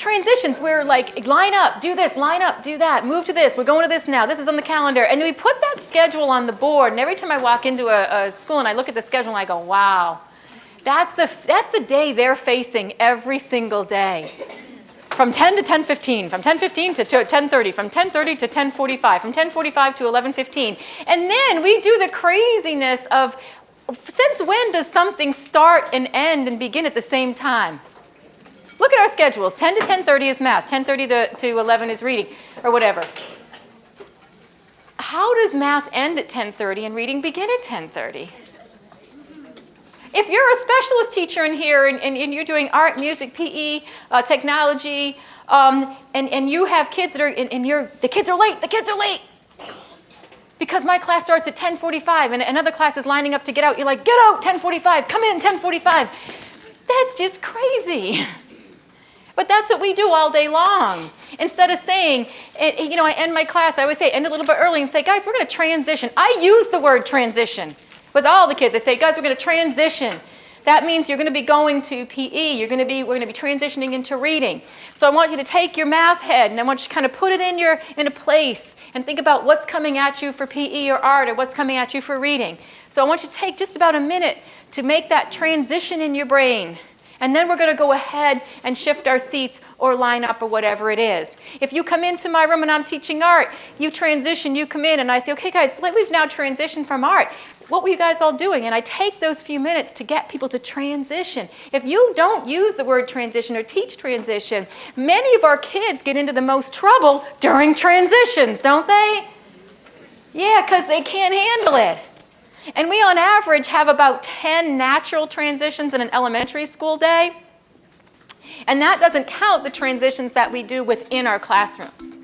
transitions, we're like, line up, do this, line up, do that, move to this, we're going to this now, this is on the calendar. And we put that schedule on the board, and every time I walk into a school and I look at the schedule and I go, wow, that's the day they're facing every single day. From 10 to 10:15, from 10:15 to 10:30, from 10:30 to 10:45, from 10:45 to 11:15. And then we do the craziness of, since when does something start and end and begin at the same time? Look at our schedules. 10 to 10:30 is math. 10:30 to 11 is reading, or whatever. How does math end at 10:30 and reading begin at 10:30? If you're a specialist teacher in here and you're doing art, music, PE, technology, and you have kids that are, the kids are late. Because my class starts at 10:45 and another class is lining up to get out. You're like, get out, 10:45, come in, 10:45. That's just crazy. But that's what we do all day long. Instead of saying, I end my class, I always say, end a little bit early and say, guys, we're going to transition. I use the word transition with all the kids. I say, guys, we're going to transition. That means you're going to be going to PE. We're going to be transitioning into reading. So I want you to take your math head and I want you to kind of put it in a place and think about what's coming at you for PE or art or what's coming at you for reading. So I want you to take just about a minute to make that transition in your brain. And then we're going to go ahead and shift our seats or line up or whatever it is. If you come into my room and I'm teaching art, you transition, you come in and I say, okay guys, we've now transitioned from art. What were you guys all doing? And I take those few minutes to get people to transition. If you don't use the word transition or teach transition, many of our kids get into the most trouble during transitions, don't they? Yeah, because they can't handle it. And we, on average, have about 10 natural transitions in an elementary school day. And that doesn't count the transitions that we do within our classrooms.